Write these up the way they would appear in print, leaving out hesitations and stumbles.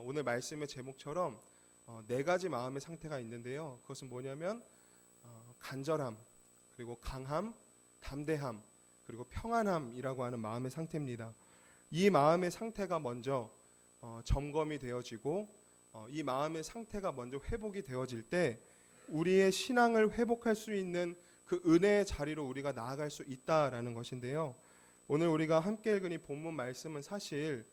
오늘 말씀의 제목처럼 네 가지 마음의 상태가 있는데요. 그것은 뭐냐면 간절함, 그리고 강함, 담대함, 그리고 평안함이라고 하는 마음의 상태입니다. 이 마음의 상태가 먼저 점검이 되어지고 이 마음의 상태가 먼저 회복이 되어질 때 우리의 신앙을 회복할 수 있는 그 은혜의 자리로 우리가 나아갈 수 있다라는 것인데요. 오늘 우리가 함께 읽은 이 본문 말씀은 사실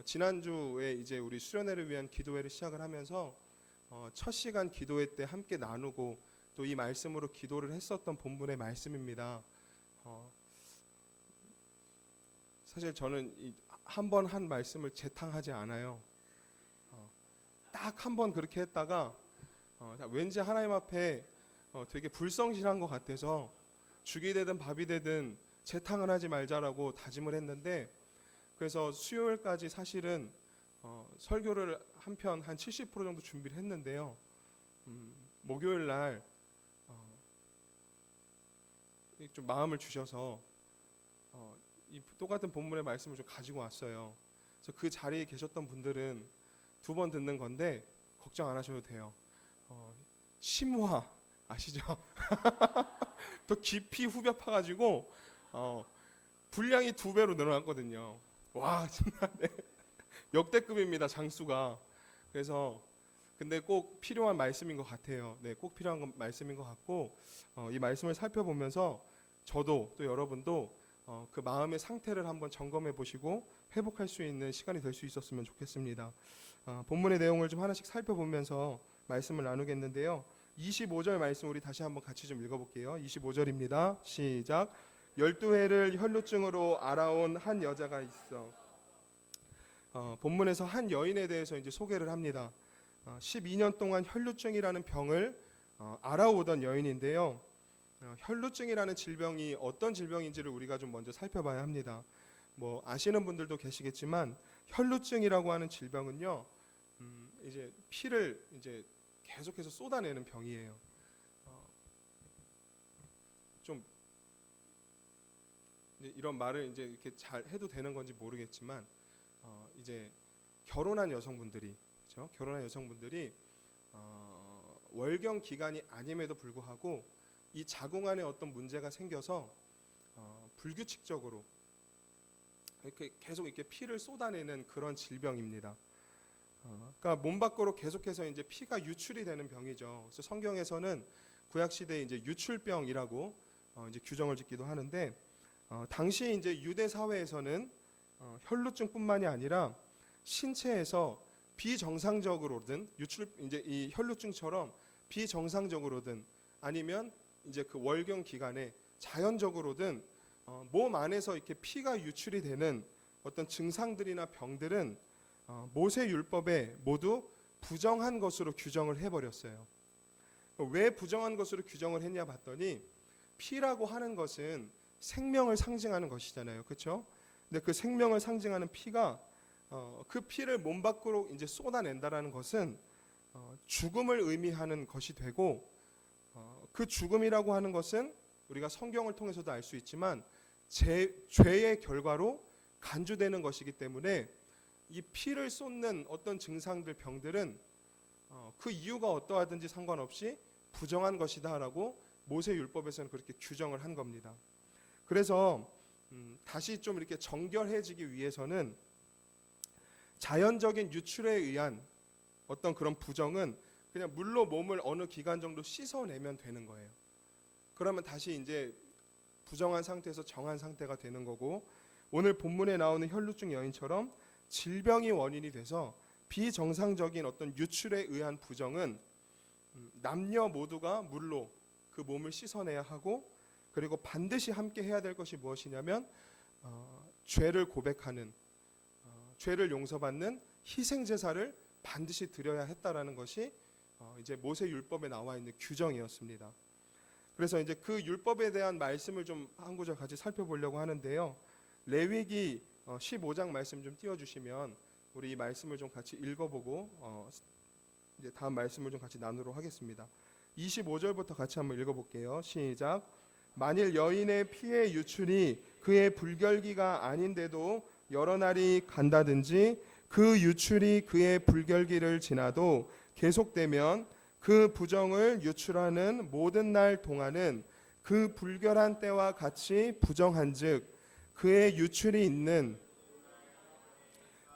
지난주에 이제 우리 수련회를 위한 기도회를 시작을 하면서 첫 시간 기도회 때 함께 나누고 또 이 말씀으로 기도를 했었던 본문의 말씀입니다. 사실 저는 한 번 한 말씀을 재탕하지 않아요. 딱 한 번 그렇게 했다가 왠지 하나님 앞에 되게 불성실한 것 같아서 죽이 되든 밥이 되든 재탕을 하지 말자라고 다짐을 했는데, 그래서 수요일까지 사실은 설교를 한 편 한 70% 정도 준비를 했는데요. 목요일 날 좀 마음을 주셔서 이 똑같은 본문의 말씀을 좀 가지고 왔어요. 그래서 그 자리에 계셨던 분들은 두 번 듣는 건데 걱정 안 하셔도 돼요. 심화 아시죠? 더 깊이 후벼 파가지고 분량이 2배로 늘어났거든요. 와, 정말 역대급입니다, 장수가. 그래서 근데 꼭 필요한 말씀인 것 같아요. 네, 꼭 필요한 말씀인 것 같고 이 말씀을 살펴보면서 저도 또 여러분도 그 마음의 상태를 한번 점검해 보시고 회복할 수 있는 시간이 될 수 있었으면 좋겠습니다. 본문의 내용을 좀 하나씩 살펴보면서 말씀을 나누겠는데요. 25절 말씀 우리 다시 한번 같이 좀 읽어볼게요. 25절입니다. 시작. 12해를 혈루증으로 앓아온 한 여자가 있어. 본문에서 한 여인에 대해서 이제 소개를 합니다. 12년 동안 혈루증이라는 병을 앓아오던 여인인데요. 혈루증이라는 질병이 어떤 질병인지를 우리가 좀 먼저 살펴봐야 합니다. 뭐 아시는 분들도 계시겠지만 혈루증이라고 하는 질병은요, 이제 피를 이제 계속해서 쏟아내는 병이에요. 좀 이런 말을 이제 이렇게 잘 해도 되는 건지 모르겠지만 이제 결혼한 여성분들이, 그렇죠? 결혼한 여성분들이 월경 기간이 아님에도 불구하고 이 자궁 안에 어떤 문제가 생겨서 불규칙적으로 이렇게 계속 이렇게 피를 쏟아내는 그런 질병입니다. 그러니까 몸 밖으로 계속해서 이제 피가 유출이 되는 병이죠. 그래서 성경에서는 구약 시대에 이제 유출병이라고 이제 규정을 짓기도 하는데, 당시 이제 유대 사회에서는 혈루증뿐만이 아니라 신체에서 비정상적으로든 이제 이 혈루증처럼 비정상적으로든 아니면 이제 그 월경 기간에 자연적으로든 몸 안에서 이렇게 피가 유출이 되는 어떤 증상들이나 병들은 모세 율법에 모두 부정한 것으로 규정을 해버렸어요. 왜 부정한 것으로 규정을 했냐 봤더니 피라고 하는 것은 생명을 상징하는 것이잖아요, 그렇죠? 근데 그 생명을 상징하는 피가 그 피를 몸 밖으로 이제 쏟아낸다라는 것은 죽음을 의미하는 것이 되고, 그 죽음이라고 하는 것은 우리가 성경을 통해서도 알 수 있지만 죄의 결과로 간주되는 것이기 때문에 이 피를 쏟는 어떤 증상들, 병들은 그 이유가 어떠하든지 상관없이 부정한 것이다라고 모세 율법에서는 그렇게 규정을 한 겁니다. 그래서 다시 좀 이렇게 정결해지기 위해서는 자연적인 유출에 의한 어떤 그런 부정은 그냥 물로 몸을 어느 기간 정도 씻어내면 되는 거예요. 그러면 다시 이제 부정한 상태에서 정한 상태가 되는 거고, 오늘 본문에 나오는 혈루증 여인처럼 질병이 원인이 돼서 비정상적인 어떤 유출에 의한 부정은 남녀 모두가 물로 그 몸을 씻어내야 하고, 그리고 반드시 함께 해야 될 것이 무엇이냐면 죄를 고백하는, 죄를 용서받는 희생 제사를 반드시 드려야 했다라는 것이 이제 모세 율법에 나와 있는 규정이었습니다. 그래서 이제 그 율법에 대한 말씀을 좀 한 구절 같이 살펴보려고 하는데요. 레위기 15장 말씀 좀 띄워주시면 우리 이 말씀을 좀 같이 읽어보고 이제 다음 말씀을 좀 같이 나누도록 하겠습니다. 25절부터 같이 한번 읽어볼게요. 시작. 만일 여인의 피의 유출이 그의 불결기가 아닌데도 여러 날이 간다든지 그 유출이 그의 불결기를 지나도 계속되면 그 부정을 유출하는 모든 날 동안은 그 불결한 때와 같이 부정한즉 그의 유출이 있는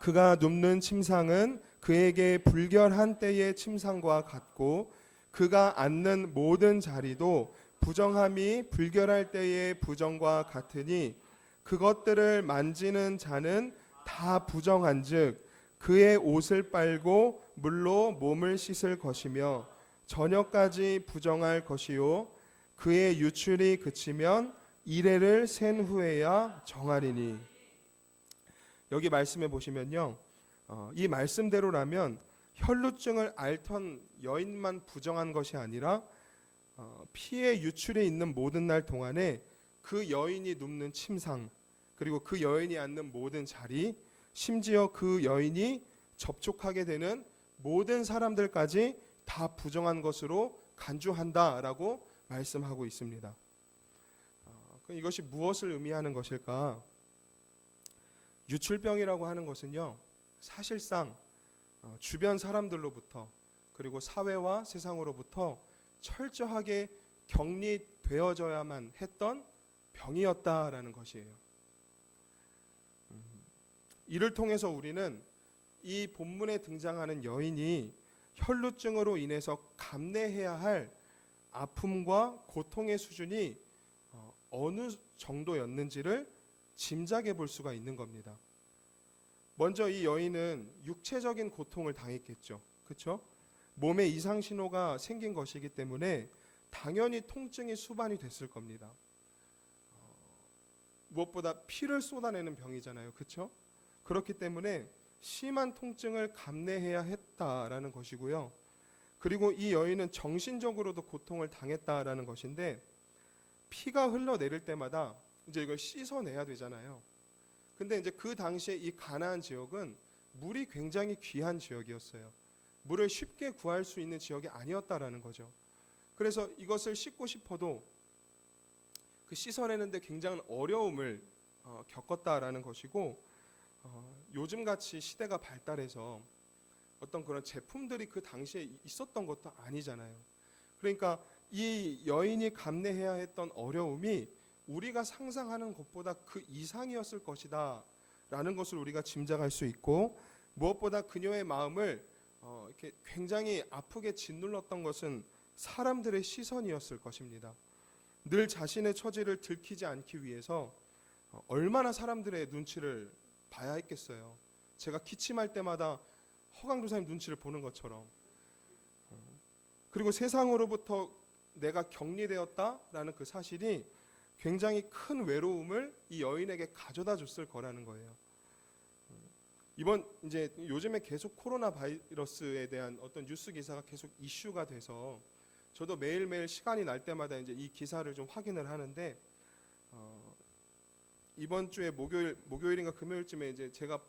그가 눕는 침상은 그에게 불결한 때의 침상과 같고 그가 앉는 모든 자리도 부정함이 불결할 때의 부정과 같으니 그것들을 만지는 자는 다 부정한즉 그의 옷을 빨고 물로 몸을 씻을 것이며 저녁까지 부정할 것이요 그의 유출이 그치면 이레를 센 후에야 정하리니. 여기 말씀해 보시면요, 이 말씀대로라면 혈루증을 앓던 여인만 부정한 것이 아니라 피의 유출이 있는 모든 날 동안에 그 여인이 눕는 침상, 그리고 그 여인이 앉는 모든 자리, 심지어 그 여인이 접촉하게 되는 모든 사람들까지 다 부정한 것으로 간주한다라고 말씀하고 있습니다. 이것이 무엇을 의미하는 것일까? 유출병이라고 하는 것은요, 사실상 주변 사람들로부터 그리고 사회와 세상으로부터 철저하게 격리되어져야만 했던 병이었다라는 것이에요. 이를 통해서 우리는 이 본문에 등장하는 여인이 혈루증으로 인해서 감내해야 할 아픔과 고통의 수준이 어느 정도였는지를 짐작해 볼 수가 있는 겁니다. 먼저 이 여인은 육체적인 고통을 당했겠죠. 그렇죠? 몸에 이상 신호가 생긴 것이기 때문에 당연히 통증이 수반이 됐을 겁니다. 무엇보다 피를 쏟아내는 병이잖아요. 그렇죠? 그렇기 때문에 심한 통증을 감내해야 했다라는 것이고요. 그리고 이 여인은 정신적으로도 고통을 당했다라는 것인데, 피가 흘러내릴 때마다 이제 이걸 씻어내야 되잖아요. 근데 이제 그 당시에 이 가나안 지역은 물이 굉장히 귀한 지역이었어요. 물을 쉽게 구할 수 있는 지역이 아니었다라는 거죠. 그래서 이것을 씻고 싶어도 그 씻어내는데 굉장한 어려움을 겪었다라는 것이고, 요즘같이 시대가 발달해서 어떤 그런 제품들이 그 당시에 있었던 것도 아니잖아요. 그러니까 이 여인이 감내해야 했던 어려움이 우리가 상상하는 것보다 그 이상이었을 것이다 라는 것을 우리가 짐작할 수 있고, 무엇보다 그녀의 마음을 이렇게 굉장히 아프게 짓눌렀던 것은 사람들의 시선이었을 것입니다. 늘 자신의 처지를 들키지 않기 위해서 얼마나 사람들의 눈치를 봐야 했겠어요. 제가 기침할 때마다 허강도사님 눈치를 보는 것처럼. 그리고 세상으로부터 내가 격리되었다라는 그 사실이 굉장히 큰 외로움을 이 여인에게 가져다 줬을 거라는 거예요. 이번 이제 요즘에 계속 코로나 바이러스에 대한 어떤 뉴스 기사가 계속 이슈가 돼서 저도 매일매일 시간이 날 때마다 이제 이 기사를 좀 확인을 하는데, 이번 주에 목요일인가 금요일쯤에 이제 제가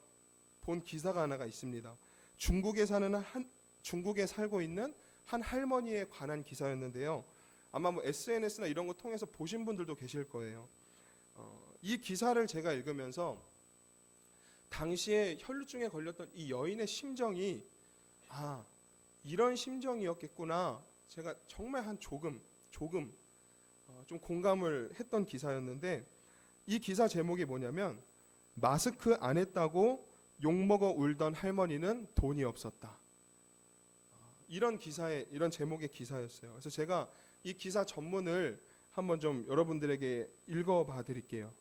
본 기사가 하나가 있습니다. 중국에 살고 있는 한 할머니에 관한 기사였는데요. 아마 뭐 SNS나 이런 거 통해서 보신 분들도 계실 거예요. 이 기사를 제가 읽으면서 당시에 혈루증에 걸렸던 이 여인의 심정이 이런 심정이었겠구나, 제가 정말 한 조금 좀 공감을 했던 기사였는데, 이 기사 제목이 뭐냐면 마스크 안 했다고 욕먹어 울던 할머니는 돈이 없었다. 이런 제목의 기사였어요. 그래서 제가 이 기사 전문을 한번 좀 여러분들에게 읽어봐 드릴게요.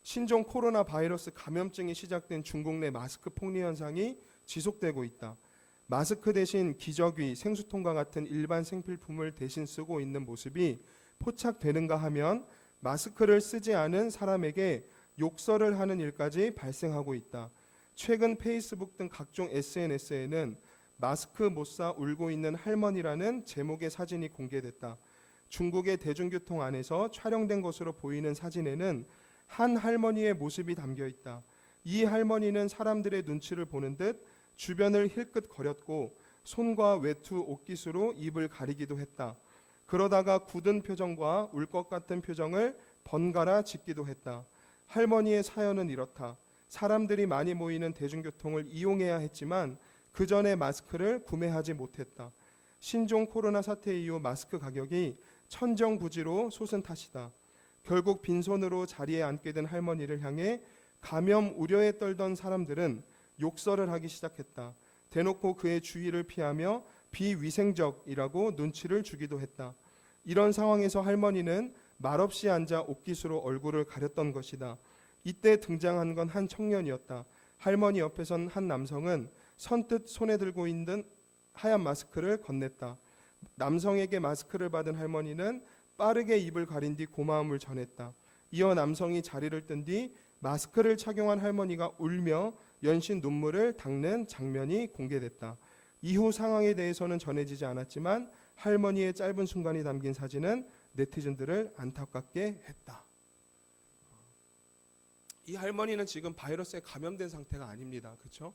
신종 코로나 바이러스 감염증이 시작된 중국 내 마스크 폭리 현상이 지속되고 있다. 마스크 대신 기저귀, 생수통과 같은 일반 생필품을 대신 쓰고 있는 모습이 포착되는가 하면 마스크를 쓰지 않은 사람에게 욕설을 하는 일까지 발생하고 있다. 최근 페이스북 등 각종 SNS에는 마스크 못 사 울고 있는 할머니라는 제목의 사진이 공개됐다. 중국의 대중교통 안에서 촬영된 것으로 보이는 사진에는 한 할머니의 모습이 담겨 있다. 이 할머니는 사람들의 눈치를 보는 듯 주변을 힐끗거렸고 손과 외투, 옷깃으로 입을 가리기도 했다. 그러다가 굳은 표정과 울 것 같은 표정을 번갈아 짓기도 했다. 할머니의 사연은 이렇다. 사람들이 많이 모이는 대중교통을 이용해야 했지만 그 전에 마스크를 구매하지 못했다. 신종 코로나 사태 이후 마스크 가격이 천정부지로 솟은 탓이다. 결국 빈손으로 자리에 앉게 된 할머니를 향해 감염 우려에 떨던 사람들은 욕설을 하기 시작했다. 대놓고 그의 주의를 피하며 비위생적이라고 눈치를 주기도 했다. 이런 상황에서 할머니는 말없이 앉아 옥기수로 얼굴을 가렸던 것이다. 이때 등장한 건 한 청년이었다. 할머니 옆에 선 한 남성은 선뜻 손에 들고 있는 하얀 마스크를 건넸다. 남성에게 마스크를 받은 할머니는 빠르게 입을 가린 뒤 고마움을 전했다. 이어 남성이 자리를 뜬 뒤 마스크를 착용한 할머니가 울며 연신 눈물을 닦는 장면이 공개됐다. 이후 상황에 대해서는 전해지지 않았지만 할머니의 짧은 순간이 담긴 사진은 네티즌들을 안타깝게 했다. 이 할머니는 지금 바이러스에 감염된 상태가 아닙니다. 그렇죠?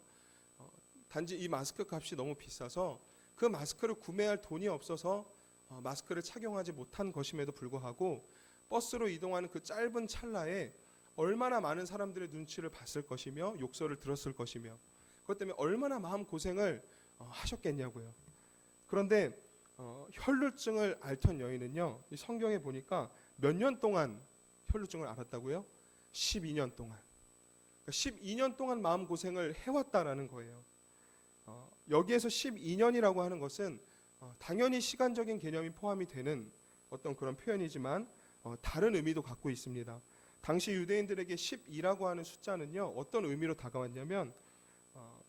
단지 이 마스크 값이 너무 비싸서 그 마스크를 구매할 돈이 없어서 마스크를 착용하지 못한 것임에도 불구하고 버스로 이동하는 그 짧은 찰나에 얼마나 많은 사람들의 눈치를 봤을 것이며 욕설을 들었을 것이며 그것 때문에 얼마나 마음고생을 하셨겠냐고요. 그런데 혈루증을 앓던 여인은요, 이 성경에 보니까 몇 년 동안 혈루증을 앓았다고요? 12년 동안. 그러니까 12년 동안 마음고생을 해왔다라는 거예요. 여기에서 12년이라고 하는 것은 당연히 시간적인 개념이 포함이 되는 어떤 그런 표현이지만 다른 의미도 갖고 있습니다. 당시 유대인들에게 12라고 하는 숫자는요, 어떤 의미로 다가왔냐면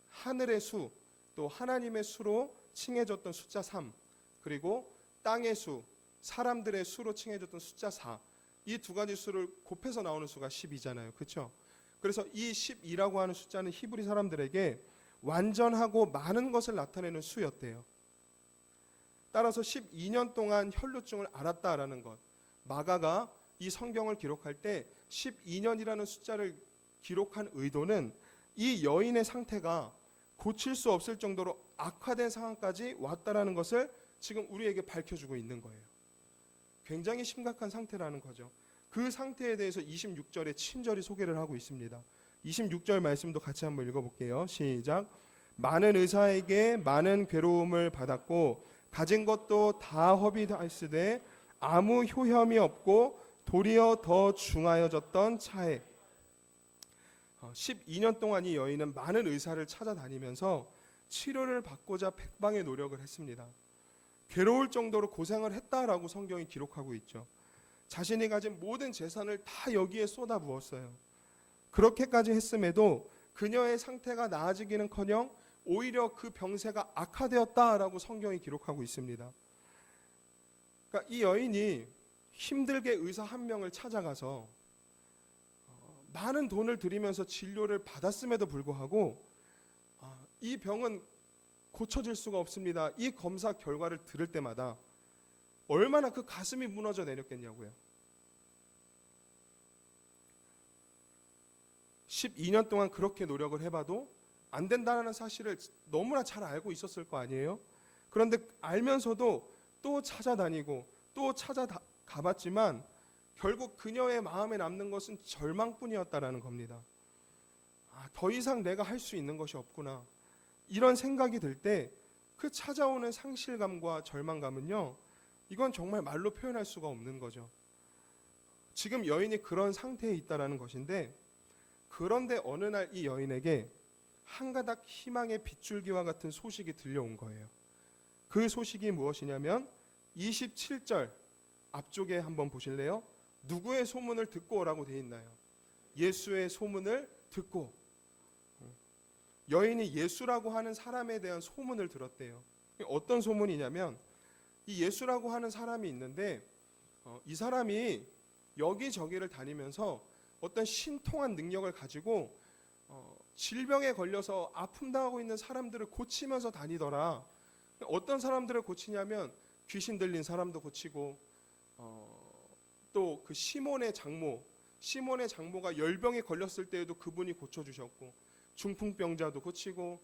하늘의 수, 또 하나님의 수로 칭해졌던 숫자 3, 그리고 땅의 수, 사람들의 수로 칭해졌던 숫자 4, 이 두 가지 수를 곱해서 나오는 수가 12잖아요. 그렇죠? 그래서 이 12라고 하는 숫자는 히브리 사람들에게 완전하고 많은 것을 나타내는 수였대요. 따라서 12년 동안 혈루증을 앓았다라는 것, 마가가 이 성경을 기록할 때 12년이라는 숫자를 기록한 의도는 이 여인의 상태가 고칠 수 없을 정도로 악화된 상황까지 왔다라는 것을 지금 우리에게 밝혀주고 있는 거예요. 굉장히 심각한 상태라는 거죠. 그 상태에 대해서 26절에 친절히 소개를 하고 있습니다. 26절 말씀도 같이 한번 읽어볼게요. 시작. 많은 의사에게 많은 괴로움을 받았고 가진 것도 다 허비하였으되 아무 효험이 없고 도리어 더 중하여졌던 차에 12년 동안 이 여인은 많은 의사를 찾아다니면서 치료를 받고자 백방의 노력을 했습니다. 괴로울 정도로 고생을 했다라고 성경이 기록하고 있죠. 자신이 가진 모든 재산을 다 여기에 쏟아부었어요. 그렇게까지 했음에도 그녀의 상태가 나아지기는커녕 오히려 그 병세가 악화되었다라고 성경이 기록하고 있습니다. 그러니까 이 여인이 힘들게 의사 한 명을 찾아가서 많은 돈을 들이면서 진료를 받았음에도 불구하고 이 병은 고쳐질 수가 없습니다. 이 검사 결과를 들을 때마다 얼마나 그 가슴이 무너져 내렸겠냐고요. 12년 동안 그렇게 노력을 해봐도 안 된다는 사실을 너무나 잘 알고 있었을 거 아니에요. 그런데 알면서도 또 찾아다니고 또 찾아가봤지만 결국 그녀의 마음에 남는 것은 절망뿐이었다라는 겁니다. 더 이상 내가 할 수 있는 것이 없구나. 이런 생각이 들 때 그 찾아오는 상실감과 절망감은요, 이건 정말 말로 표현할 수가 없는 거죠. 지금 여인이 그런 상태에 있다라는 것인데, 그런데 어느 날 이 여인에게 한 가닥 희망의 빗줄기와 같은 소식이 들려온 거예요. 그 소식이 무엇이냐면 27절 앞쪽에 한번 보실래요? 누구의 소문을 듣고 오라고 돼 있나요? 예수의 소문을 듣고. 여인이 예수라고 하는 사람에 대한 소문을 들었대요. 어떤 소문이냐면 이 예수라고 하는 사람이 있는데 이 사람이 여기저기를 다니면서 어떤 신통한 능력을 가지고 질병에 걸려서 아픔 당하고 있는 사람들을 고치면서 다니더라. 어떤 사람들을 고치냐면 귀신 들린 사람도 고치고 또 그 시몬의 장모가 열병에 걸렸을 때에도 그분이 고쳐주셨고 중풍병자도 고치고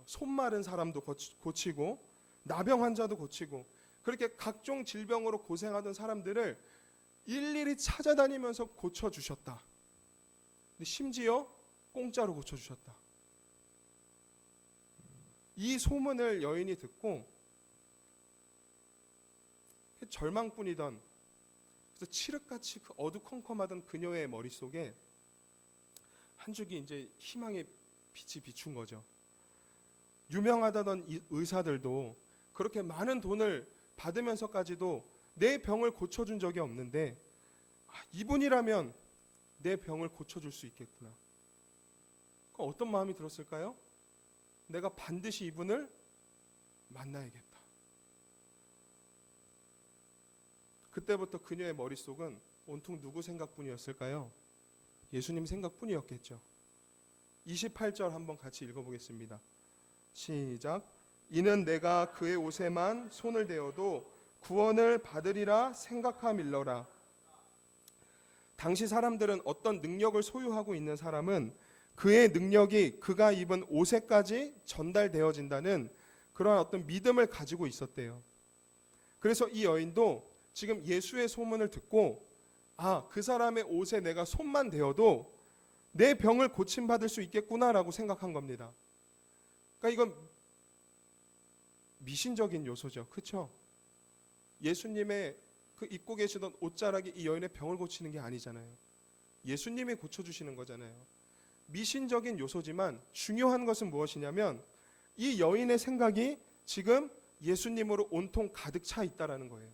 손 마른 사람도 고치고 나병 환자도 고치고 그렇게 각종 질병으로 고생하던 사람들을 일일이 찾아다니면서 고쳐주셨다. 근데 심지어 공짜로 고쳐주셨다. 이 소문을 여인이 듣고 절망뿐이던, 그래서 칠흑같이 그 어두컴컴하던 그녀의 머릿속에 한 줄기 이제 희망의 빛이 비춘 거죠. 유명하다던 이 의사들도 그렇게 많은 돈을 받으면서까지도 내 병을 고쳐준 적이 없는데 이분이라면 내 병을 고쳐줄 수 있겠구나. 어떤 마음이 들었을까요? 내가 반드시 이분을 만나야겠다. 그때부터 그녀의 머릿속은 온통 누구 생각뿐이었을까요? 예수님 생각뿐이었겠죠. 28절 한번 같이 읽어보겠습니다. 시작. 이는 내가 그의 옷에만 손을 대어도 구원을 받으리라 생각함일러라. 당시 사람들은 어떤 능력을 소유하고 있는 사람은 그의 능력이 그가 입은 옷에까지 전달되어진다는 그런 어떤 믿음을 가지고 있었대요. 그래서 이 여인도 지금 예수의 소문을 듣고 그 사람의 옷에 내가 손만 대어도 내 병을 고침받을 수 있겠구나라고 생각한 겁니다. 그러니까 이건 미신적인 요소죠. 그렇죠? 예수님의 그 입고 계시던 옷자락이 이 여인의 병을 고치는 게 아니잖아요. 예수님이 고쳐주시는 거잖아요. 미신적인 요소지만 중요한 것은 무엇이냐면 이 여인의 생각이 지금 예수님으로 온통 가득 차 있다라는 거예요.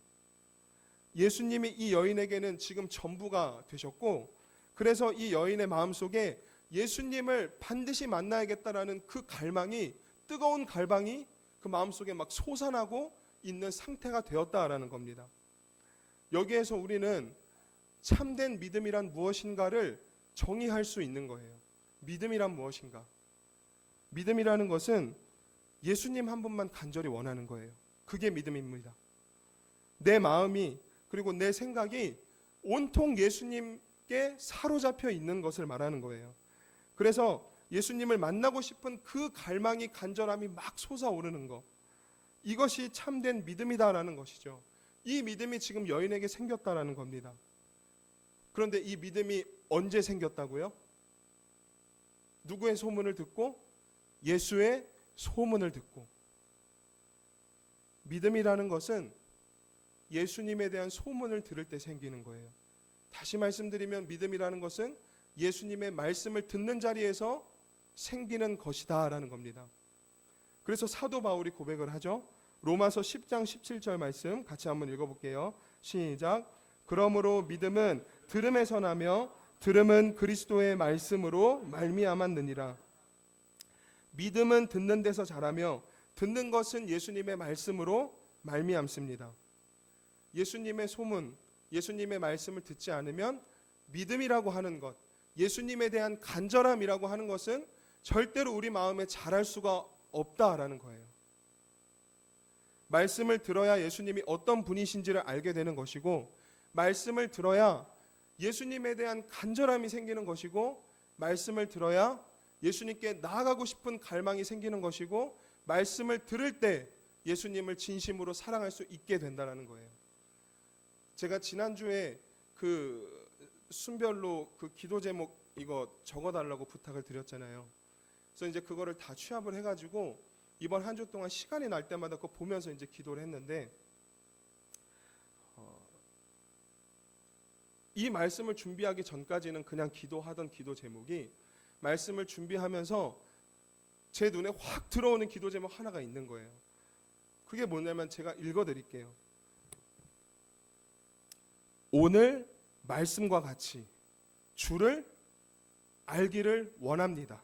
예수님이 이 여인에게는 지금 전부가 되셨고, 그래서 이 여인의 마음속에 예수님을 반드시 만나야겠다라는 그 갈망이, 뜨거운 갈망이 그 마음속에 막 솟아나고 있는 상태가 되었다라는 겁니다. 여기에서 우리는 참된 믿음이란 무엇인가를 정의할 수 있는 거예요. 믿음이란 무엇인가? 믿음이라는 것은 예수님 한 분만 간절히 원하는 거예요. 그게 믿음입니다. 내 마음이, 그리고 내 생각이 온통 예수님께 사로잡혀 있는 것을 말하는 거예요. 그래서 예수님을 만나고 싶은 그 갈망이, 간절함이 막 솟아오르는 것, 이것이 참된 믿음이다라는 것이죠. 이 믿음이 지금 여인에게 생겼다라는 겁니다. 그런데 이 믿음이 언제 생겼다고요? 누구의 소문을 듣고? 예수의 소문을 듣고. 믿음이라는 것은 예수님에 대한 소문을 들을 때 생기는 거예요. 다시 말씀드리면 믿음이라는 것은 예수님의 말씀을 듣는 자리에서 생기는 것이다라는 겁니다. 그래서 사도 바울이 고백을 하죠. 로마서 10장 17절 말씀 같이 한번 읽어볼게요. 시작. 그러므로 믿음은 들음에서 나며 들음은 그리스도의 말씀으로 말미암았느니라. 믿음은 듣는 데서 자라며 듣는 것은 예수님의 말씀으로 말미암습니다. 예수님의 소문, 예수님의 말씀을 듣지 않으면 믿음이라고 하는 것, 예수님에 대한 간절함이라고 하는 것은 절대로 우리 마음에 자랄 수가 없다라는 거예요. 말씀을 들어야 예수님이 어떤 분이신지를 알게 되는 것이고, 말씀을 들어야 예수님에 대한 간절함이 생기는 것이고, 말씀을 들어야 예수님께 나아가고 싶은 갈망이 생기는 것이고, 말씀을 들을 때 예수님을 진심으로 사랑할 수 있게 된다는 거예요. 제가 지난주에 그 순별로 그 기도 제목 이거 적어달라고 부탁을 드렸잖아요. 그래서 이제 그거를 다 취합을 해가지고 이번 한 주 동안 시간이 날 때마다 그거 보면서 이제 기도를 했는데, 이 말씀을 준비하기 전까지는 그냥 기도하던 기도 제목이, 말씀을 준비하면서 제 눈에 확 들어오는 기도 제목 하나가 있는 거예요. 그게 뭐냐면 제가 읽어드릴게요. 오늘 말씀과 같이 주를 알기를 원합니다.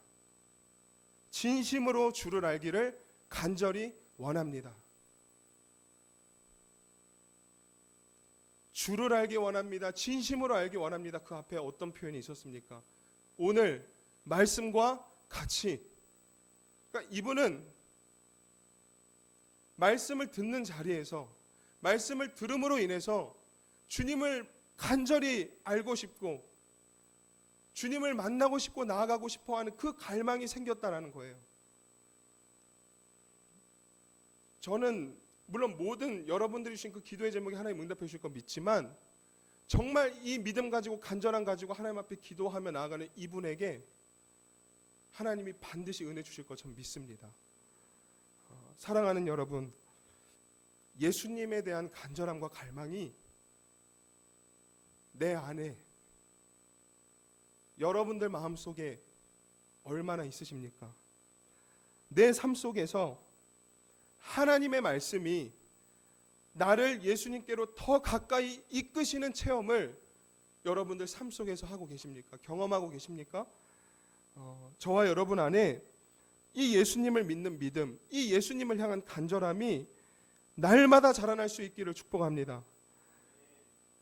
진심으로 주를 알기를 간절히 원합니다. 주를 알기 원합니다. 진심으로 알기 원합니다. 그 앞에 어떤 표현이 있었습니까? 오늘 말씀과 같이. 그러니까 이분은 말씀을 듣는 자리에서, 말씀을 들음으로 인해서 주님을 간절히 알고 싶고 주님을 만나고 싶고 나아가고 싶어하는 그 갈망이 생겼다라는 거예요. 저는 물론 모든 여러분들이 주신 그 기도의 제목이 하나님 응답해 주실 거 믿지만, 정말 이 믿음 가지고 간절함 가지고 하나님 앞에 기도하며 나아가는 이분에게 하나님이 반드시 은혜 주실 것 전 믿습니다. 사랑하는 여러분, 예수님에 대한 간절함과 갈망이 내 안에, 여러분들 마음속에 얼마나 있으십니까? 내 삶 속에서 하나님의 말씀이 나를 예수님께로 더 가까이 이끄시는 체험을 여러분들 삶 속에서 하고 계십니까? 경험하고 계십니까? 저와 여러분 안에 이 예수님을 믿는 믿음, 이 예수님을 향한 간절함이 날마다 자라날 수 있기를 축복합니다.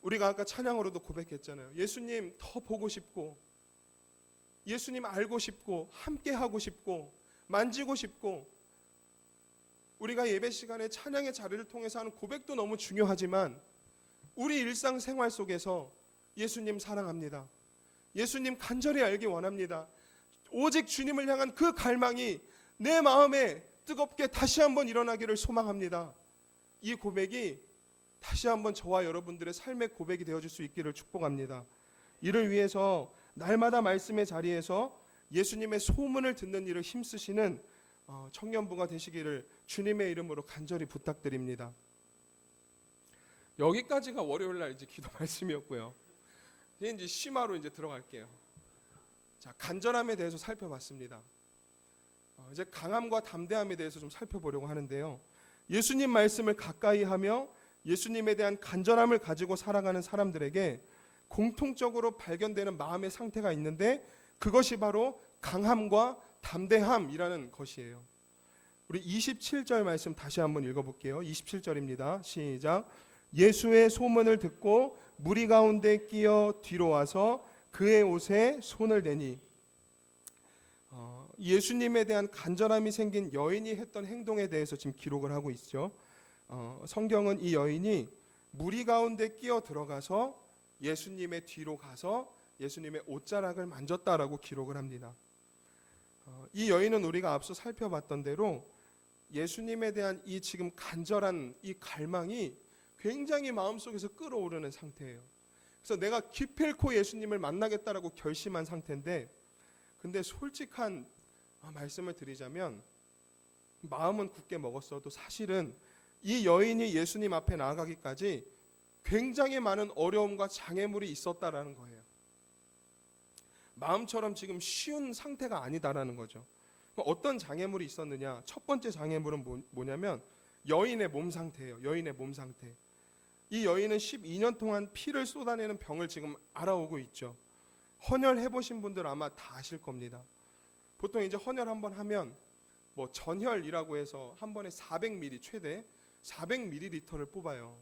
우리가 아까 찬양으로도 고백했잖아요. 예수님 더 보고 싶고, 예수님 알고 싶고, 함께 하고 싶고, 만지고 싶고, 우리가 예배 시간에 찬양의 자리를 통해서 하는 고백도 너무 중요하지만 우리 일상생활 속에서 예수님 사랑합니다. 예수님 간절히 알기 원합니다. 오직 주님을 향한 그 갈망이 내 마음에 뜨겁게 다시 한번 일어나기를 소망합니다. 이 고백이 다시 한번 저와 여러분들의 삶의 고백이 되어줄 수 있기를 축복합니다. 이를 위해서 날마다 말씀의 자리에서 예수님의 소문을 듣는 일을 힘쓰시는 청년부가 되시기를 주님의 이름으로 간절히 부탁드립니다. 여기까지가 월요일날 이제 기도 말씀이었고요. 이제 심화로 이제 들어갈게요. 자, 간절함에 대해서 살펴봤습니다. 이제 강함과 담대함에 대해서 좀 살펴보려고 하는데요. 예수님 말씀을 가까이 하며 예수님에 대한 간절함을 가지고 살아가는 사람들에게 공통적으로 발견되는 마음의 상태가 있는데 그것이 바로 강함과 담대함이라는 것이에요. 우리 27절 말씀 다시 한번 읽어볼게요. 27절입니다. 시작. 예수의 소문을 듣고 무리 가운데 끼어 뒤로 와서 그의 옷에 손을 대니. 예수님에 대한 간절함이 생긴 여인이 했던 행동에 대해서 지금 기록을 하고 있죠. 성경은 이 여인이 무리 가운데 끼어 들어가서 예수님의 뒤로 가서 예수님의 옷자락을 만졌다라고 기록을 합니다. 이 여인은 우리가 앞서 살펴봤던 대로 예수님에 대한 이 지금 간절한 이 갈망이 굉장히 마음속에서 끓어오르는 상태예요. 그래서 내가 기필코 예수님을 만나겠다라고 결심한 상태인데, 근데 솔직한 말씀을 드리자면 마음은 굳게 먹었어도 사실은 이 여인이 예수님 앞에 나아가기까지 굉장히 많은 어려움과 장애물이 있었다라는 거예요. 마음처럼 지금 쉬운 상태가 아니다라는 거죠. 어떤 장애물이 있었느냐? 첫 번째 장애물은 뭐냐면 여인의 몸 상태예요. 여인의 몸 상태. 이 여인은 12년 동안 피를 쏟아내는 병을 지금 알아오고 있죠. 헌혈 해보신 분들 아마 다 아실 겁니다. 보통 이제 헌혈 한번 하면 뭐 전혈이라고 해서 한 번에 400ml 최대 400ml를 뽑아요.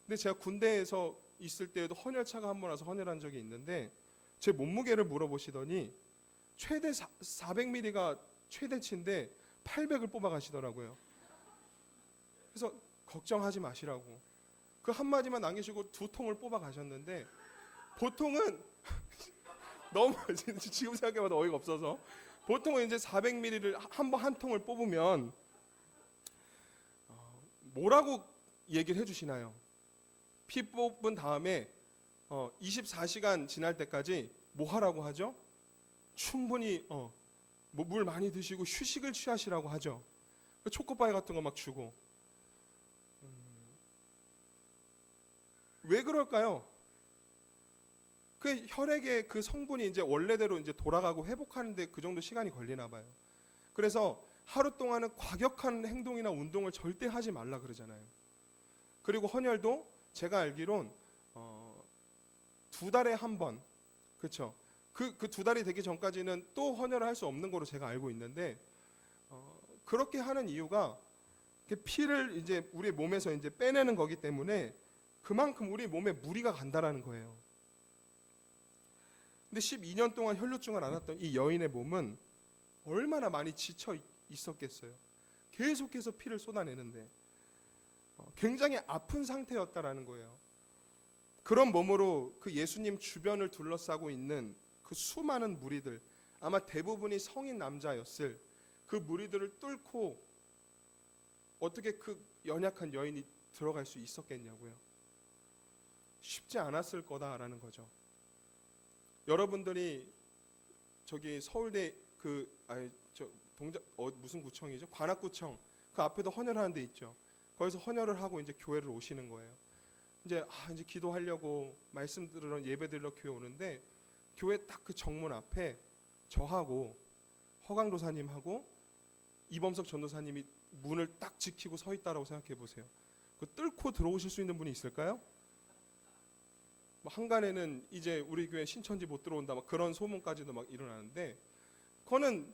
근데 제가 군대에서 있을 때에도 헌혈차가 한 번 와서 헌혈한 적이 있는데 제 몸무게를 물어보시더니 최대 400ml가 최대치인데 800을 뽑아가시더라고요. 그래서 걱정하지 마시라고 그 한마디만 남기시고 2통을 뽑아가셨는데, 보통은 너무 지금 생각해봐도 어이가 없어서 보통은 이제 400ml를 한 통을 뽑으면 뭐라고 얘기를 해주시나요? 피 뽑은 다음에 24시간 지날 때까지 뭐 하라고 하죠? 충분히 물 많이 드시고 휴식을 취하시라고 하죠. 초코바이 같은 거 막 주고. 왜 그럴까요? 그 혈액의 그 성분이 이제 원래대로 이제 돌아가고 회복하는데 그 정도 시간이 걸리나 봐요. 그래서 하루 동안은 과격한 행동이나 운동을 절대 하지 말라 그러잖아요. 그리고 헌혈도 제가 알기론 2달에 한 번, 그렇죠? 그 2달이 되기 전까지는 또 헌혈을 할 수 없는 거로 제가 알고 있는데, 그렇게 하는 이유가 피를 이제 우리 몸에서 이제 빼내는 거기 때문에 그만큼 우리 몸에 무리가 간다라는 거예요. 근데 12년 동안 혈루증을 앓았던 이 여인의 몸은 얼마나 많이 지쳐 있었겠어요. 계속해서 피를 쏟아내는데 굉장히 아픈 상태였다라는 거예요. 그런 몸으로 그 예수님 주변을 둘러싸고 있는 그 수많은 무리들, 아마 대부분이 성인 남자였을 그 무리들을 뚫고 어떻게 그 연약한 여인이 들어갈 수 있었겠냐고요. 쉽지 않았을 거다라는 거죠. 여러분들이 저기 서울대 무슨 구청이죠? 관악구청 그 앞에도 헌혈하는 데 있죠. 거기서 헌혈을 하고 이제 교회를 오시는 거예요. 이제 기도하려고 말씀 들으러 예배 드리러 교회 오는데 교회 딱 그 정문 앞에 저하고 허강도사님하고 이범석 전도사님이 문을 딱 지키고 서 있다라고 생각해 보세요. 그 뚫고 들어오실 수 있는 분이 있을까요? 한간에는 이제 우리 교회 신천지 못 들어온다 막 그런 소문까지도 막 일어나는데, 그거는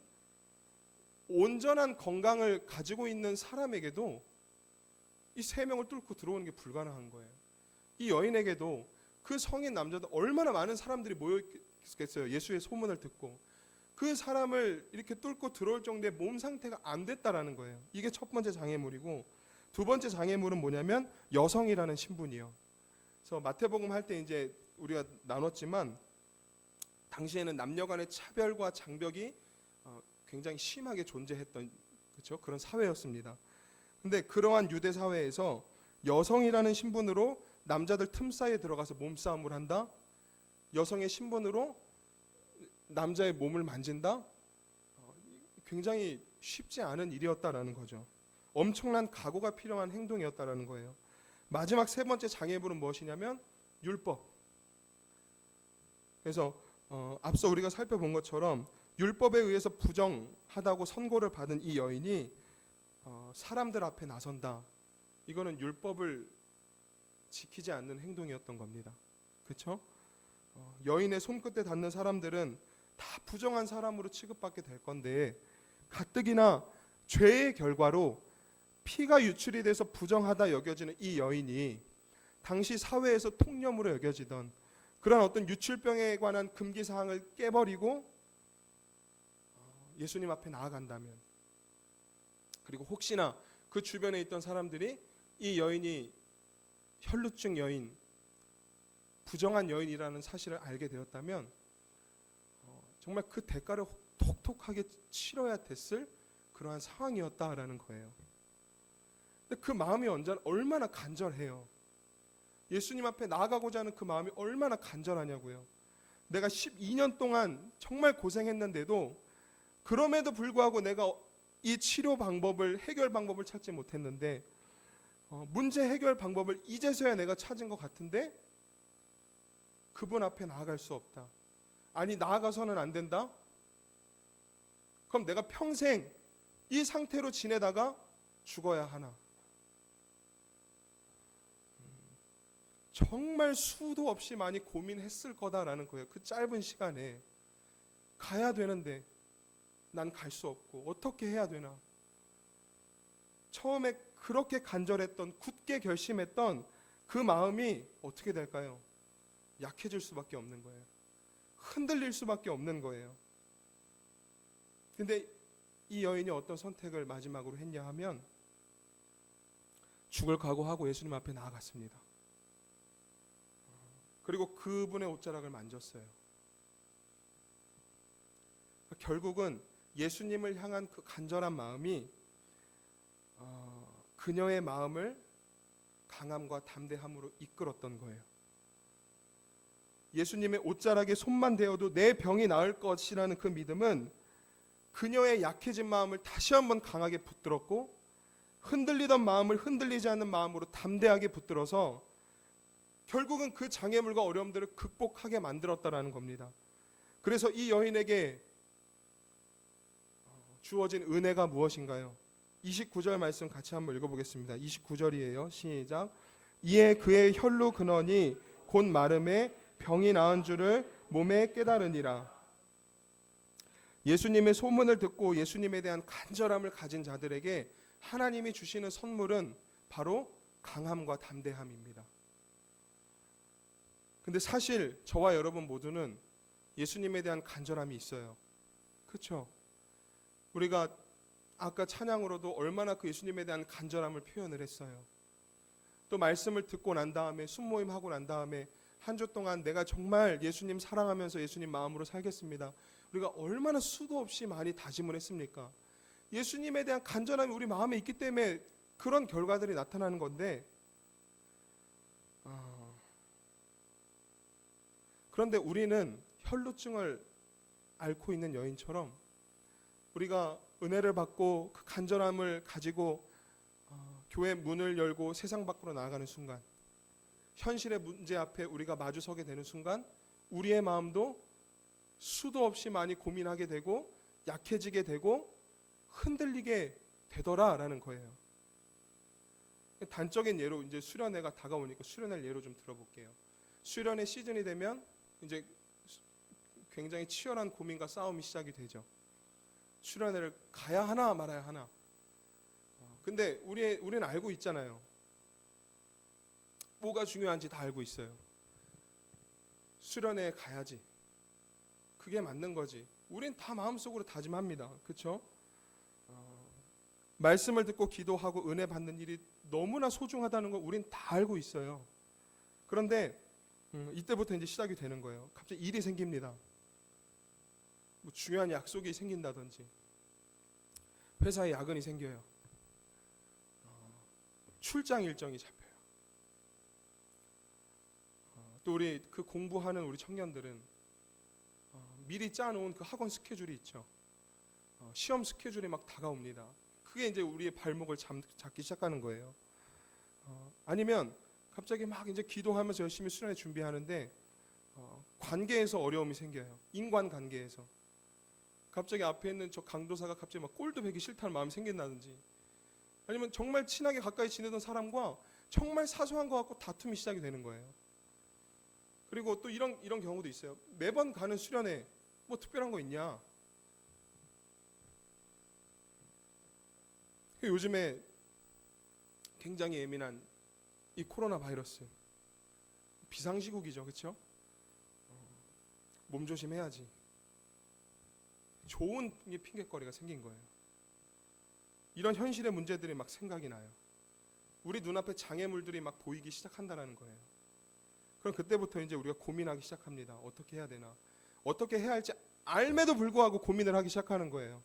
온전한 건강을 가지고 있는 사람에게도 이 세 명을 뚫고 들어오는 게 불가능한 거예요. 이 여인에게도 그 성인 남자도 얼마나 많은 사람들이 모여 있겠어요. 예수의 소문을 듣고 그 사람을 이렇게 뚫고 들어올 정도의 몸 상태가 안 됐다라는 거예요. 이게 첫 번째 장애물이고, 두 번째 장애물은 뭐냐면 여성이라는 신분이요. 그래서 마태복음 할 때 이제 우리가 나눴지만 당시에는 남녀 간의 차별과 장벽이 굉장히 심하게 존재했던, 그렇죠? 그런 사회였습니다. 근데 그러한 유대 사회에서 여성이라는 신분으로 남자들 틈 사이에 들어가서 몸싸움을 한다? 여성의 신분으로 남자의 몸을 만진다? 굉장히 쉽지 않은 일이었다라는 거죠. 엄청난 각오가 필요한 행동이었다라는 거예요. 마지막 세 번째 장애물은 무엇이냐면 율법. 그래서 앞서 우리가 살펴본 것처럼 율법에 의해서 부정하다고 선고를 받은 이 여인이 사람들 앞에 나선다. 이거는 율법을 지키지 않는 행동이었던 겁니다. 그렇죠? 여인의 손끝에 닿는 사람들은 다 부정한 사람으로 취급받게 될 건데, 가뜩이나 죄의 결과로 피가 유출이 돼서 부정하다 여겨지는 이 여인이 당시 사회에서 통념으로 여겨지던 그런 어떤 유출병에 관한 금기사항을 깨버리고 예수님 앞에 나아간다면, 그리고 혹시나 그 주변에 있던 사람들이 이 여인이 혈루증 여인, 부정한 여인이라는 사실을 알게 되었다면 정말 그 대가를 톡톡하게 치러야 됐을 그러한 상황이었다라는 거예요. 근데 그 마음이 얼마나 간절해요. 예수님 앞에 나아가고자 하는 그 마음이 얼마나 간절하냐고요. 내가 12년 동안 정말 고생했는데도 그럼에도 불구하고 내가 이 치료 방법을, 해결 방법을 찾지 못했는데 문제 해결 방법을 이제서야 내가 찾은 것 같은데 그분 앞에 나아갈 수 없다. 아니, 나아가서는 안 된다? 그럼 내가 평생 이 상태로 지내다가 죽어야 하나? 정말 수도 없이 많이 고민했을 거다라는 거예요. 그 짧은 시간에 가야 되는데 난 갈 수 없고 어떻게 해야 되나? 처음에 그렇게 간절했던, 굳게 결심했던 그 마음이 어떻게 될까요? 약해질 수밖에 없는 거예요. 흔들릴 수밖에 없는 거예요. 근데 이 여인이 어떤 선택을 마지막으로 했냐 하면 죽을 각오하고 예수님 앞에 나아갔습니다. 그리고 그분의 옷자락을 만졌어요. 결국은 예수님을 향한 그 간절한 마음이 그녀의 마음을 강함과 담대함으로 이끌었던 거예요. 예수님의 옷자락에 손만 대어도 내 병이 나을 것이라는 그 믿음은 그녀의 약해진 마음을 다시 한번 강하게 붙들었고, 흔들리던 마음을 흔들리지 않는 마음으로 담대하게 붙들어서 결국은 그 장애물과 어려움들을 극복하게 만들었다라는 겁니다. 그래서 이 여인에게 주어진 은혜가 무엇인가요? 29절 말씀 같이 한번 읽어보겠습니다. 29절이에요. 시작. 이에 그의 혈루 근원이 곧 마름에 병이 나은 줄을 몸에 깨달으니라. 예수님의 소문을 듣고 예수님에 대한 간절함을 가진 자들에게 하나님이 주시는 선물은 바로 강함과 담대함입니다. 근데 사실 저와 여러분 모두는 예수님에 대한 간절함이 있어요. 그렇죠? 우리가 아까 찬양으로도 얼마나 그 예수님에 대한 간절함을 표현을 했어요. 또 말씀을 듣고 난 다음에, 순모임하고 난 다음에 한 주 동안 내가 정말 예수님 사랑하면서 예수님 마음으로 살겠습니다. 우리가 얼마나 수도 없이 많이 다짐을 했습니까? 예수님에 대한 간절함이 우리 마음에 있기 때문에 그런 결과들이 나타나는 건데, 그런데 우리는 혈루증을 앓고 있는 여인처럼 우리가 은혜를 받고 그 간절함을 가지고 교회 문을 열고 세상 밖으로 나아가는 순간, 현실의 문제 앞에 우리가 마주서게 되는 순간 우리의 마음도 수도 없이 많이 고민하게 되고 약해지게 되고 흔들리게 되더라라는 거예요. 단적인 예로 이제 수련회가 다가오니까 수련회 예로 좀 들어볼게요. 수련회 시즌이 되면 이제 굉장히 치열한 고민과 싸움이 시작이 되죠. 수련회를 가야 하나 말아야 하나. 근데 우리는 알고 있잖아요. 뭐가 중요한지 다 알고 있어요. 수련회에 가야지. 그게 맞는 거지. 우린 다 마음속으로 다짐합니다. 그렇죠? 말씀을 듣고 기도하고 은혜 받는 일이 너무나 소중하다는 걸 우린 다 알고 있어요. 그런데 이때부터 이제 시작이 되는 거예요. 갑자기 일이 생깁니다. 뭐 중요한 약속이 생긴다든지 회사에 야근이 생겨요. 출장 일정이 잡혀요. 또 우리 그 공부하는 우리 청년들은 미리 짜놓은 그 학원 스케줄이 있죠. 시험 스케줄이 막 다가옵니다. 그게 이제 우리의 발목을 잡기 시작하는 거예요. 아니면 갑자기 막 이제 기도하면서 열심히 수련회 준비하는데 관계에서 어려움이 생겨요. 인간관계에서. 갑자기 앞에 있는 저 강도사가 갑자기 막 꼴도 배기 싫다는 마음이 생긴다든지, 아니면 정말 친하게 가까이 지내던 사람과 정말 사소한 거 갖고 다툼이 시작이 되는 거예요. 그리고 또 이런 경우도 있어요. 매번 가는 수련회 뭐 특별한 거 있냐? 요즘에 굉장히 예민한 이 코로나 바이러스, 비상시국이죠, 그렇죠? 몸 조심해야지. 좋은 핑계거리가 생긴 거예요. 이런 현실의 문제들이 막 생각이 나요. 우리 눈앞에 장애물들이 막 보이기 시작한다는 거예요. 그럼 그때부터 이제 우리가 고민하기 시작합니다. 어떻게 해야 되나? 어떻게 해야 할지 알매도 불구하고 고민을 하기 시작하는 거예요.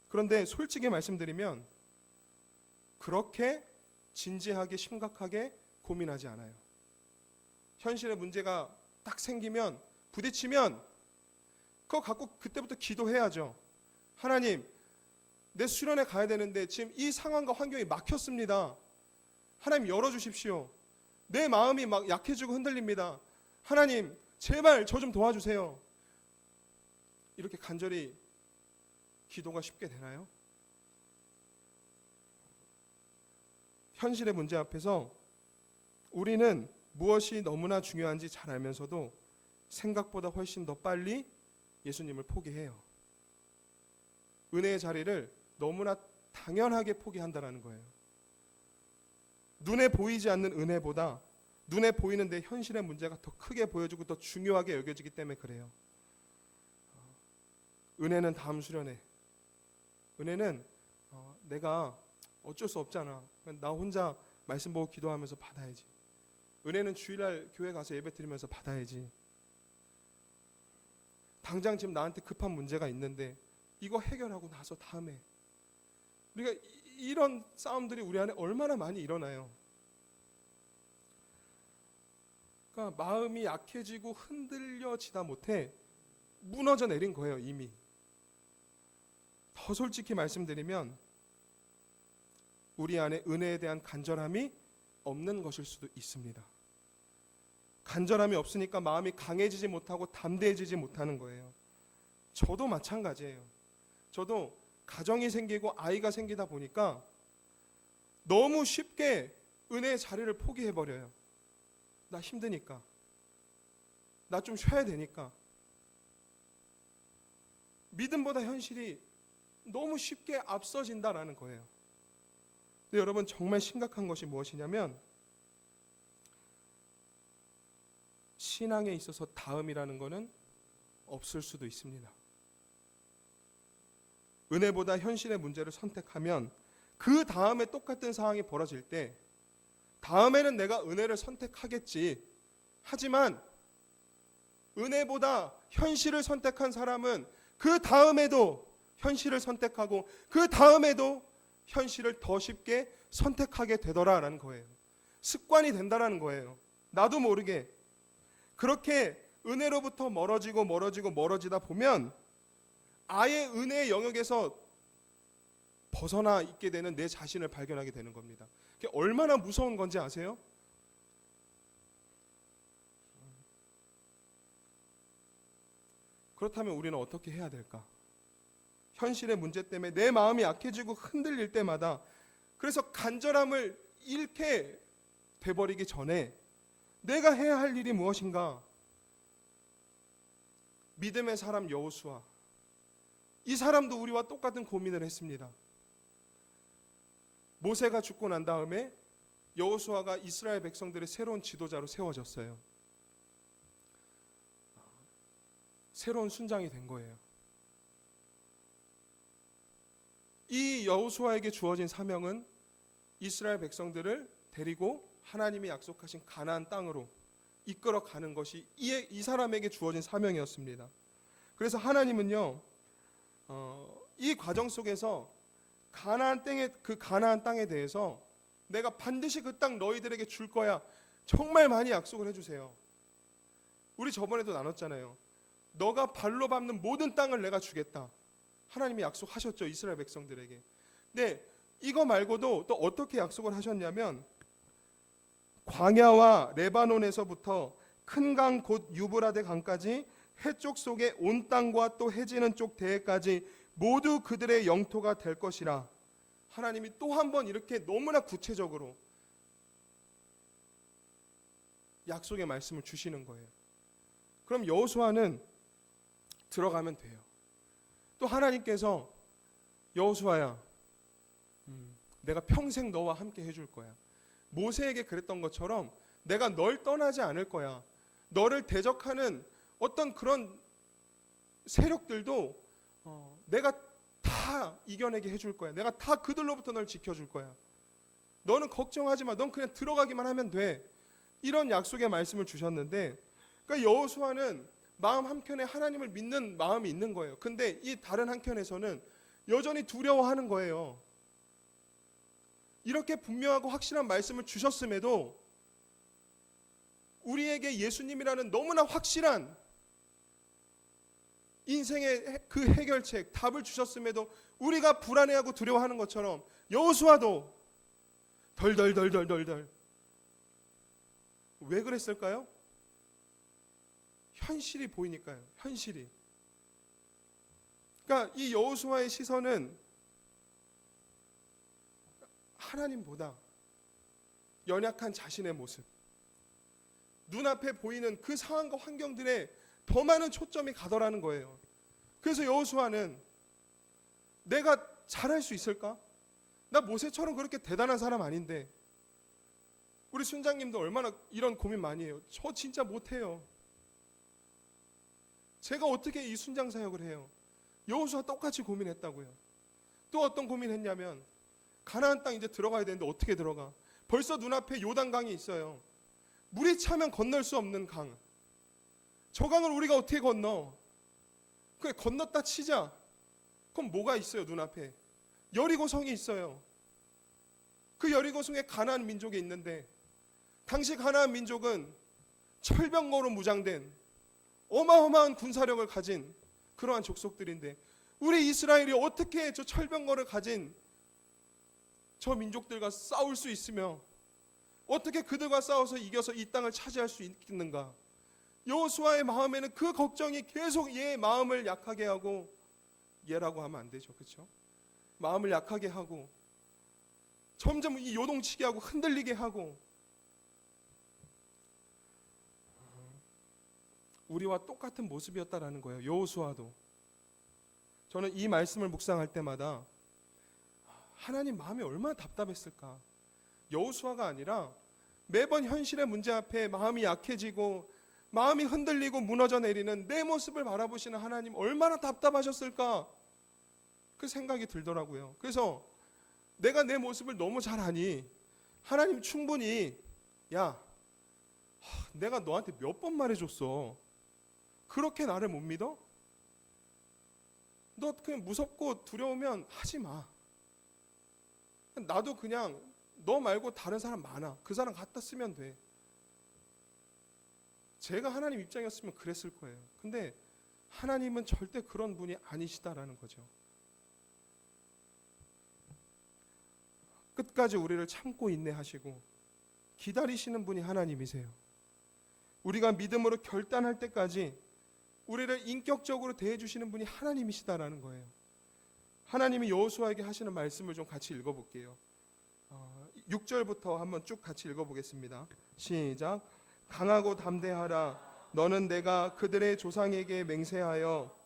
그런데 솔직히 말씀드리면 그렇게 진지하게 심각하게 고민하지 않아요. 현실의 문제가 딱 생기면, 부딪히면 그거 갖고 그때부터 기도해야죠. 하나님, 내 수련회 가야 되는데 지금 이 상황과 환경이 막혔습니다. 하나님 열어주십시오. 내 마음이 막 약해지고 흔들립니다. 하나님 제발 저 좀 도와주세요. 이렇게 간절히 기도가 쉽게 되나요? 현실의 문제 앞에서 우리는 무엇이 너무나 중요한지 잘 알면서도 생각보다 훨씬 더 빨리 예수님을 포기해요. 은혜의 자리를 너무나 당연하게 포기한다는 거예요. 눈에 보이지 않는 은혜보다 눈에 보이는 내 현실의 문제가 더 크게 보여지고 더 중요하게 여겨지기 때문에 그래요. 은혜는 다음 수련회. 은혜는 내가 어쩔 수 없잖아. 나 혼자 말씀 보고 기도하면서 받아야지. 은혜는 주일날 교회 가서 예배 드리면서 받아야지. 당장 지금 나한테 급한 문제가 있는데 이거 해결하고 나서 다음에. 우리가 이런 싸움들이 우리 안에 얼마나 많이 일어나요. 그러니까 마음이 약해지고 흔들려지다 못해 무너져 내린 거예요, 이미. 더 솔직히 말씀드리면 우리 안에 은혜에 대한 간절함이 없는 것일 수도 있습니다. 간절함이 없으니까 마음이 강해지지 못하고 담대해지지 못하는 거예요. 저도 마찬가지예요. 저도 가정이 생기고 아이가 생기다 보니까 너무 쉽게 은혜의 자리를 포기해버려요. 나 힘드니까. 나 좀 쉬어야 되니까. 믿음보다 현실이 너무 쉽게 앞서진다라는 거예요. 근데 여러분 정말 심각한 것이 무엇이냐면 신앙에 있어서 다음이라는 것은 없을 수도 있습니다. 은혜보다 현실의 문제를 선택하면 그 다음에 똑같은 상황이 벌어질 때 다음에는 내가 은혜를 선택하겠지. 하지만 은혜보다 현실을 선택한 사람은 그 다음에도 현실을 선택하고 그 다음에도 현실을 더 쉽게 선택하게 되더라라는 거예요. 습관이 된다라는 거예요. 나도 모르게 그렇게 은혜로부터 멀어지다 보면 아예 은혜의 영역에서 벗어나 있게 되는 내 자신을 발견하게 되는 겁니다. 그게 얼마나 무서운 건지 아세요? 그렇다면 우리는 어떻게 해야 될까? 현실의 문제 때문에 내 마음이 약해지고 흔들릴 때마다, 그래서 간절함을 잃게 돼버리기 전에 내가 해야 할 일이 무엇인가? 믿음의 사람 여호수아, 이 사람도 우리와 똑같은 고민을 했습니다. 모세가 죽고 난 다음에 여호수아가 이스라엘 백성들의 새로운 지도자로 세워졌어요. 새로운 순장이 된 거예요. 이 여호수아에게 주어진 사명은 이스라엘 백성들을 데리고 하나님이 약속하신 가나안 땅으로 이끌어 가는 것이 이 사람에게 주어진 사명이었습니다. 그래서 하나님은요, 이 과정 속에서 가나안 땅에 대해서 내가 반드시 그 땅 너희들에게 줄 거야, 정말 많이 약속을 해주세요. 우리 저번에도 나눴잖아요. 너가 발로 밟는 모든 땅을 내가 주겠다. 하나님이 약속하셨죠, 이스라엘 백성들에게. 네, 이거 말고도 또 어떻게 약속을 하셨냐면, 광야와 레바논에서부터 큰 강 곧 유브라데 강까지 해쪽 속에 온 땅과 또 해지는 쪽 대해까지 모두 그들의 영토가 될 것이라. 하나님이 또 한 번 이렇게 너무나 구체적으로 약속의 말씀을 주시는 거예요. 그럼 여호수아는 들어가면 돼요. 또 하나님께서 여호수아야, 내가 평생 너와 함께 해줄 거야. 모세에게 그랬던 것처럼 내가 널 떠나지 않을 거야. 너를 대적하는 어떤 그런 세력들도 내가 다 이겨내게 해줄 거야. 내가 다 그들로부터 널 지켜줄 거야. 너는 걱정하지 마. 넌 그냥 들어가기만 하면 돼. 이런 약속의 말씀을 주셨는데, 그러니까 여호수아는 마음 한켠에 하나님을 믿는 마음이 있는 거예요. 근데 이 다른 한켠에서는 여전히 두려워하는 거예요. 이렇게 분명하고 확실한 말씀을 주셨음에도 우리에게 예수님이라는 너무나 확실한 인생의 그 해결책, 답을 주셨음에도 우리가 불안해하고 두려워하는 것처럼 여호수아도 덜덜덜덜덜덜. 왜 그랬을까요? 현실이 보이니까요. 현실이. 그러니까 이 여호수아의 시선은 하나님보다 연약한 자신의 모습, 눈앞에 보이는 그 상황과 환경들에 더 많은 초점이 가더라는 거예요. 그래서 여호수아는 내가 잘할 수 있을까? 나 모세처럼 그렇게 대단한 사람 아닌데. 우리 순장님도 얼마나 이런 고민 많이 해요. 저 진짜 못해요. 제가 어떻게 이 순장 사역을 해요? 여호수아 똑같이 고민했다고요. 또 어떤 고민했냐면, 가나안 땅 이제 들어가야 되는데 어떻게 들어가? 벌써 눈앞에 요단강이 있어요. 물이 차면 건널 수 없는 강. 저 강을 우리가 어떻게 건너? 그래, 건넜다 치자. 그럼 뭐가 있어요? 눈앞에 여리고성이 있어요. 그 여리고성에 가나안 민족이 있는데, 당시 가나안 민족은 철병거로 무장된 어마어마한 군사력을 가진 그러한 족속들인데, 우리 이스라엘이 어떻게 저 철병거를 가진 저 민족들과 싸울 수 있으며 어떻게 그들과 싸워서 이겨서 이 땅을 차지할 수 있겠는가? 여호수아의 마음에는 그 걱정이 계속 얘의 마음을 약하게 하고, 얘라고 하면 안 되죠, 그렇죠? 마음을 약하게 하고 점점 이 요동치게 하고 흔들리게 하고. 우리와 똑같은 모습이었다라는 거예요. 여호수아도. 저는 이 말씀을 묵상할 때마다 하나님 마음이 얼마나 답답했을까. 여호수아가 아니라 매번 현실의 문제 앞에 마음이 약해지고 마음이 흔들리고 무너져 내리는 내 모습을 바라보시는 하나님 얼마나 답답하셨을까, 그 생각이 들더라고요. 그래서 내가 내 모습을 너무 잘 아니 하나님 충분히, 야, 내가 너한테 몇 번 말해줬어. 그렇게 나를 못 믿어? 너 그냥 무섭고 두려우면 하지 마. 나도 그냥 너 말고 다른 사람 많아. 그 사람 갖다 쓰면 돼. 제가 하나님 입장이었으면 그랬을 거예요. 근데 하나님은 절대 그런 분이 아니시다라는 거죠. 끝까지 우리를 참고 인내하시고 기다리시는 분이 하나님이세요. 우리가 믿음으로 결단할 때까지 우리를 인격적으로 대해주시는 분이 하나님이시다라는 거예요. 하나님이 여호수아에게 하시는 말씀을 좀 같이 읽어볼게요. 6절부터 한번 쭉 같이 읽어보겠습니다. 시작. 강하고 담대하라. 너는 내가 그들의 조상에게 맹세하여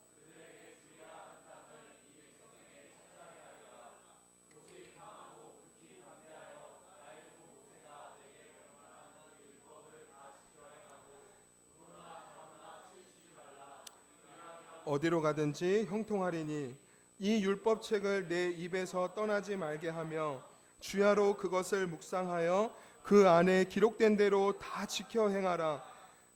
어디로 가든지 형통하리니 이 율법책을 내 입에서 떠나지 말게 하며 주야로 그것을 묵상하여 그 안에 기록된 대로 다 지켜 행하라.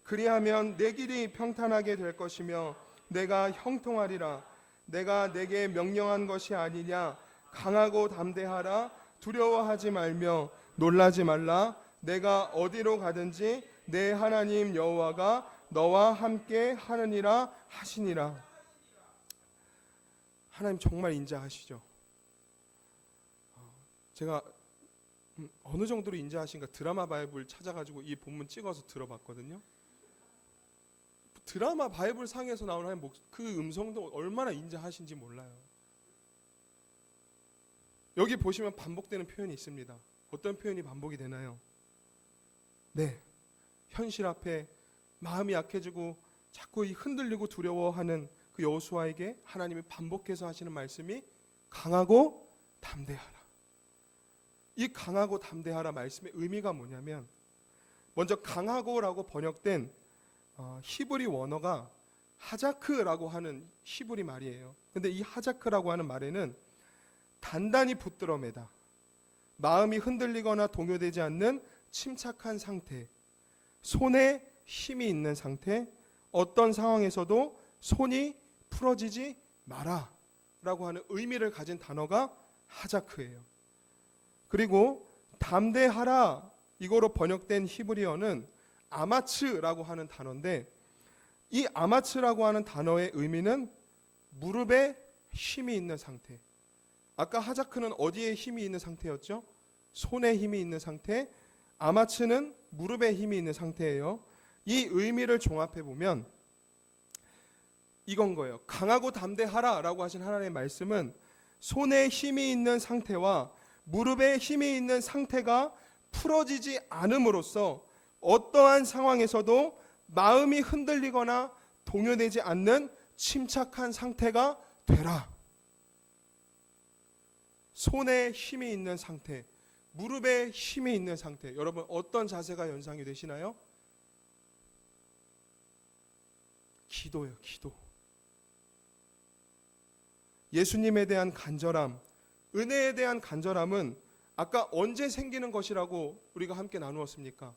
그리하면 내 길이 평탄하게 될 것이며 내가 형통하리라. 내가 내게 명령한 것이 아니냐. 강하고 담대하라. 두려워하지 말며 놀라지 말라. 내가 어디로 가든지 내 하나님 여호와가 너와 함께 하느니라 하시니라. 하나님 정말 인자하시죠. 제가 어느 정도로 인자하신가 드라마 바이블 찾아가지고 이 본문 찍어서 들어봤거든요. 드라마 바이블 상에서 나오는 하나님 그 음성도 얼마나 인자하신지 몰라요. 여기 보시면 반복되는 표현이 있습니다. 어떤 표현이 반복이 되나요? 네, 현실 앞에 마음이 약해지고 자꾸 흔들리고 두려워하는 그 여호수아에게 하나님이 반복해서 하시는 말씀이 강하고 담대하라. 이 강하고 담대하라 말씀의 의미가 뭐냐면, 먼저 강하고라고 번역된 히브리 원어가 하자크라고 하는 히브리 말이에요. 근데 이 하자크라고 하는 말에는 단단히 붙들어 매다, 마음이 흔들리거나 동요되지 않는 침착한 상태, 손에 힘이 있는 상태, 어떤 상황에서도 손이 풀어지지 마라 라고 하는 의미를 가진 단어가 하자크예요. 그리고 담대하라 이거로 번역된 히브리어는 아마츠라고 하는 단어인데, 이 아마츠라고 하는 단어의 의미는 무릎에 힘이 있는 상태. 아까 하자크는 어디에 힘이 있는 상태였죠? 손에 힘이 있는 상태. 아마츠는 무릎에 힘이 있는 상태예요. 이 의미를 종합해 보면 이건 거예요. 강하고 담대하라 라고 하신 하나님의 말씀은 손에 힘이 있는 상태와 무릎에 힘이 있는 상태가 풀어지지 않음으로써 어떠한 상황에서도 마음이 흔들리거나 동요되지 않는 침착한 상태가 되라. 손에 힘이 있는 상태, 무릎에 힘이 있는 상태. 여러분 어떤 자세가 연상이 되시나요? 기도예요, 기도. 예수님에 대한 간절함, 은혜에 대한 간절함은 아까 언제 생기는 것이라고 우리가 함께 나누었습니까?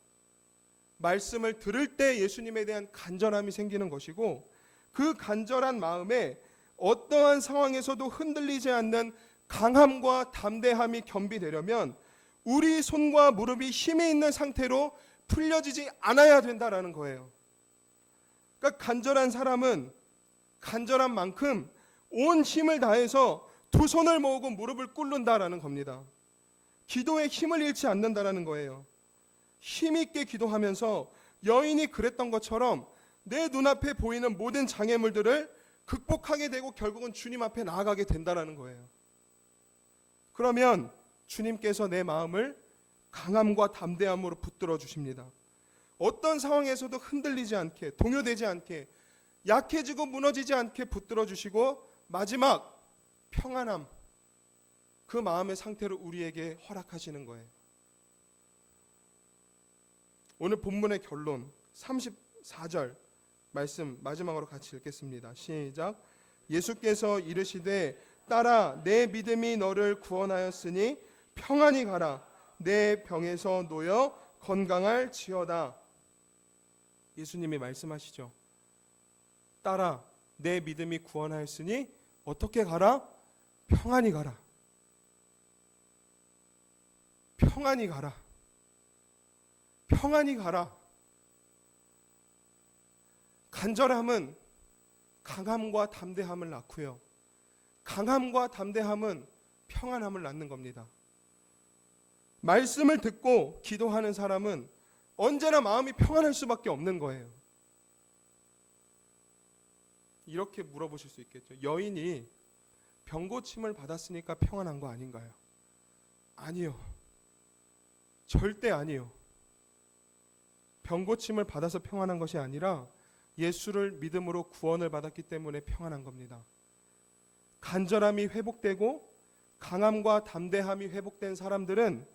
말씀을 들을 때 예수님에 대한 간절함이 생기는 것이고, 그 간절한 마음에 어떠한 상황에서도 흔들리지 않는 강함과 담대함이 겸비되려면 우리 손과 무릎이 힘이 있는 상태로 풀려지지 않아야 된다라는 거예요. 그러니까 간절한 사람은 간절한 만큼 온 힘을 다해서 두 손을 모으고 무릎을 꿇는다라는 겁니다. 기도에 힘을 잃지 않는다라는 거예요. 힘있게 기도하면서 여인이 그랬던 것처럼 내 눈앞에 보이는 모든 장애물들을 극복하게 되고 결국은 주님 앞에 나아가게 된다라는 거예요. 그러면 주님께서 내 마음을 강함과 담대함으로 붙들어 주십니다. 어떤 상황에서도 흔들리지 않게, 동요되지 않게, 약해지고 무너지지 않게 붙들어 주시고, 마지막 평안함, 그 마음의 상태를 우리에게 허락하시는 거예요. 오늘 본문의 결론 34절 말씀 마지막으로 같이 읽겠습니다. 시작. 예수께서 이르시되 딸아 내 믿음이 너를 구원하였으니 평안히 가라. 내 병에서 놓여 건강할지어다. 예수님이 말씀하시죠. 딸아 내 믿음이 구원하였으니 어떻게 가라? 평안히 가라. 평안히 가라. 평안히 가라. 간절함은 강함과 담대함을 낳고요. 강함과 담대함은 평안함을 낳는 겁니다. 말씀을 듣고 기도하는 사람은 언제나 마음이 평안할 수밖에 없는 거예요. 이렇게 물어보실 수 있겠죠. 여인이 병고침을 받았으니까 평안한 거 아닌가요? 아니요. 절대 아니요. 병고침을 받아서 평안한 것이 아니라 예수를 믿음으로 구원을 받았기 때문에 평안한 겁니다. 간절함이 회복되고 강함과 담대함이 회복된 사람들은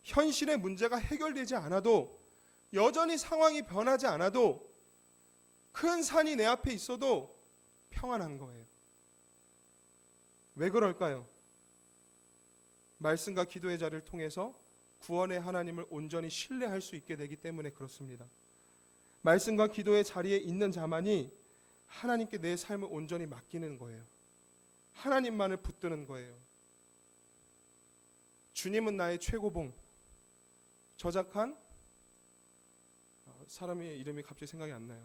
현실의 문제가 해결되지 않아도, 여전히 상황이 변하지 않아도, 큰 산이 내 앞에 있어도 평안한 거예요. 왜 그럴까요? 말씀과 기도의 자리를 통해서 구원의 하나님을 온전히 신뢰할 수 있게 되기 때문에 그렇습니다. 말씀과 기도의 자리에 있는 자만이 하나님께 내 삶을 온전히 맡기는 거예요. 하나님만을 붙드는 거예요. 주님은 나의 최고봉, 저작한 사람의 이름이 갑자기 생각이 안 나요.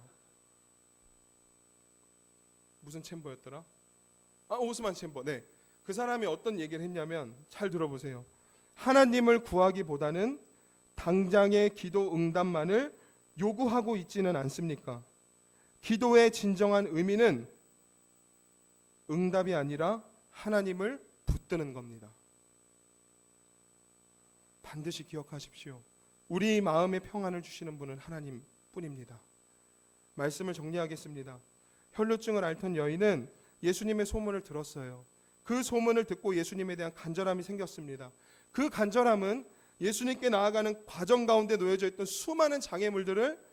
무슨 챔버였더라? 오스만 챔버. 네, 그 사람이 어떤 얘기를 했냐면, 잘 들어보세요. 하나님을 구하기보다는 당장의 기도 응답만을 요구하고 있지는 않습니까? 기도의 진정한 의미는 응답이 아니라 하나님을 붙드는 겁니다. 반드시 기억하십시오. 우리 마음의 평안을 주시는 분은 하나님 뿐입니다. 말씀을 정리하겠습니다. 혈루증을 앓던 여인은 예수님의 소문을 들었어요. 그 소문을 듣고 예수님에 대한 간절함이 생겼습니다. 그 간절함은 예수님께 나아가는 과정 가운데 놓여져 있던 수많은 장애물들을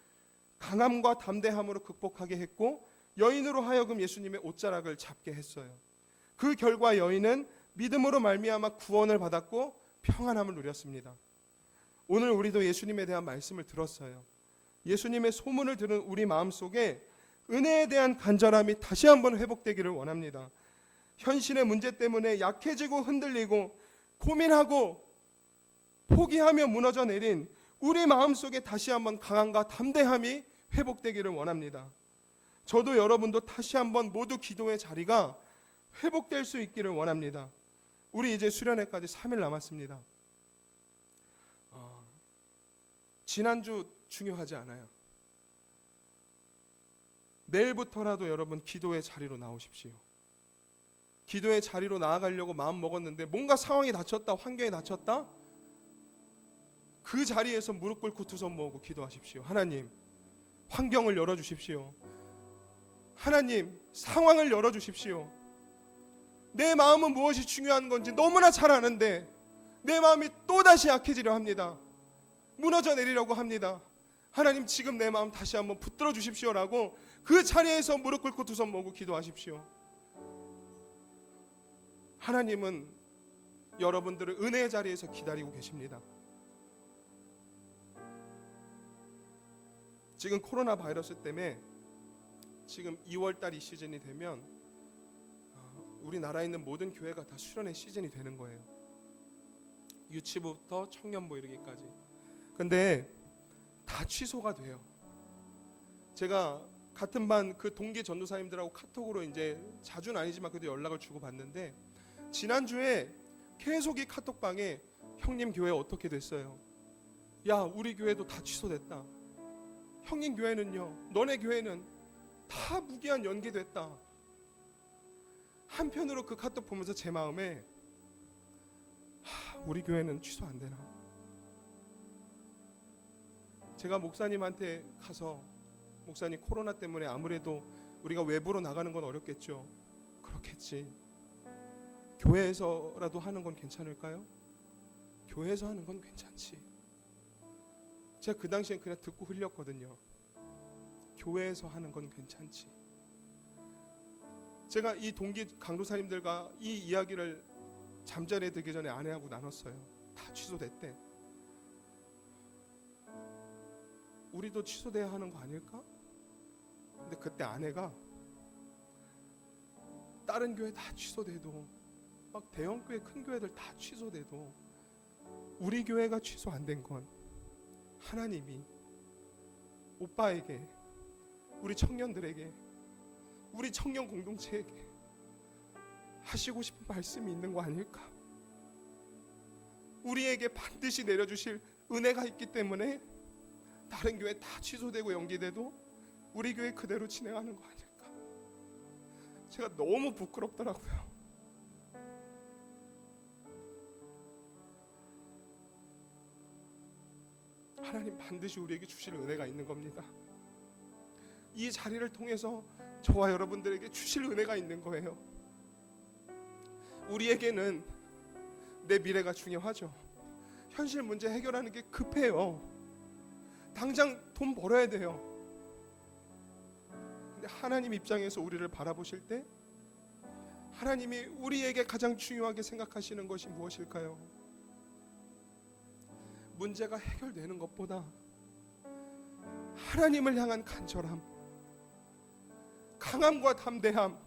강함과 담대함으로 극복하게 했고, 여인으로 하여금 예수님의 옷자락을 잡게 했어요. 그 결과 여인은 믿음으로 말미암아 구원을 받았고 평안함을 누렸습니다. 오늘 우리도 예수님에 대한 말씀을 들었어요. 예수님의 소문을 들은 우리 마음속에 은혜에 대한 간절함이 다시 한번 회복되기를 원합니다. 현실의 문제 때문에 약해지고 흔들리고 고민하고 포기하며 무너져 내린 우리 마음속에 다시 한번 강함과 담대함이 회복되기를 원합니다. 저도 여러분도 다시 한번 모두 기도의 자리가 회복될 수 있기를 원합니다. 우리 이제 수련회까지 3일 남았습니다. 지난주 중요하지 않아요. 내일부터라도 여러분 기도의 자리로 나오십시오. 기도의 자리로 나아가려고 마음 먹었는데 뭔가 상황이 닥쳤다, 환경이 닥쳤다, 그 자리에서 무릎 꿇고 두 손 모으고 기도하십시오. 하나님, 환경을 열어주십시오. 하나님, 상황을 열어주십시오. 내 마음은 무엇이 중요한 건지 너무나 잘 아는데 내 마음이 또다시 약해지려 합니다. 무너져 내리려고 합니다. 하나님, 지금 내 마음 다시 한번 붙들어 주십시오라고 그 자리에서 무릎 꿇고 두 손 모으고 기도하십시오. 하나님은 여러분들을 은혜의 자리에서 기다리고 계십니다. 지금 코로나 바이러스 때문에 지금 2월달 이 시즌이 되면 우리나라에 있는 모든 교회가 다 수련회 시즌이 되는 거예요. 유치부부터 청년부 이르기까지. 근데 다 취소가 돼요. 제가 같은 반 그 동기 전도사님들하고 카톡으로 이제 자주는 아니지만 그래도 연락을 주고 받는데, 지난주에 계속 이 카톡방에 형님 교회 어떻게 됐어요? 야, 우리 교회도 다 취소됐다. 형님 교회는요? 너네 교회는 다 무기한 연기됐다. 한편으로 그 카톡 보면서 제 마음에 우리 교회는 취소 안 되나? 제가 목사님한테 가서, 목사님 코로나 때문에 아무래도 우리가 외부로 나가는 건 어렵겠죠. 그렇겠지. 교회에서라도 하는 건 괜찮을까요? 교회에서 하는 건 괜찮지. 제가 그 당시엔 그냥 듣고 흘렸거든요. 교회에서 하는 건 괜찮지. 제가 이 동기 강도사님들과 이 이야기를 잠자리에 들기 전에 아내하고 나눴어요. 다 취소됐대. 우리도 취소돼야 하는 거 아닐까? 근데 그때 아내가 다른 교회 다 취소돼도, 막 대형 교회, 큰 교회들 다 취소돼도 우리 교회가 취소 안 된 건 하나님이 오빠에게 우리 청년들에게, 우리 청년 공동체에게 하시고 싶은 말씀이 있는 거 아닐까? 우리에게 반드시 내려주실 은혜가 있기 때문에 다른 교회 다 취소되고 연기돼도 우리 교회 그대로 진행하는 거 아닐까? 제가 너무 부끄럽더라고요. 하나님 반드시 우리에게 주실 은혜가 있는 겁니다. 이 자리를 통해서 저와 여러분들에게 주실 은혜가 있는 거예요. 우리에게는 내 미래가 중요하죠. 현실 문제 해결하는 게 급해요. 당장 돈 벌어야 돼요. 근데 하나님 입장에서 우리를 바라보실 때 하나님이 우리에게 가장 중요하게 생각하시는 것이 무엇일까요? 문제가 해결되는 것보다 하나님을 향한 간절함, 강함과 담대함,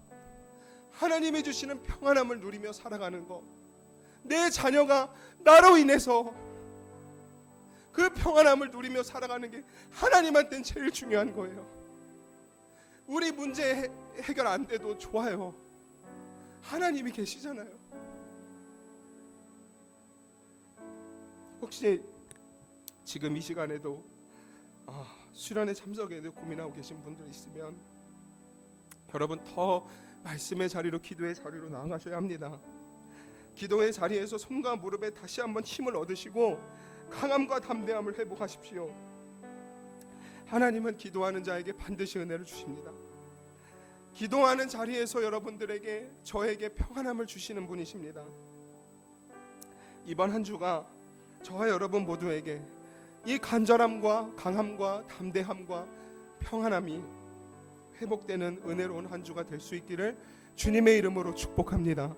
하나님이 주시는 평안함을 누리며 살아가는 것, 내 자녀가 나로 인해서 그 평안함을 누리며 살아가는 게 하나님한테는 제일 중요한 거예요. 우리 문제 해결 안 돼도 좋아요. 하나님이 계시잖아요. 혹시 지금 이 시간에도 수련회 참석에도 고민하고 계신 분들 있으면 여러분 더 말씀의 자리로, 기도의 자리로 나아가셔야 합니다. 기도의 자리에서 손과 무릎에 다시 한번 힘을 얻으시고 강함과 담대함을 회복하십시오. 하나님은 기도하는 자에게 반드시 은혜를 주십니다. 기도하는 자리에서 여러분들에게, 저에게 평안함을 주시는 분이십니다. 이번 한 주가 저와 여러분 모두에게 이 간절함과 강함과 담대함과 평안함이 회복되는 은혜로운 한 주가 될 수 있기를 주님의 이름으로 축복합니다.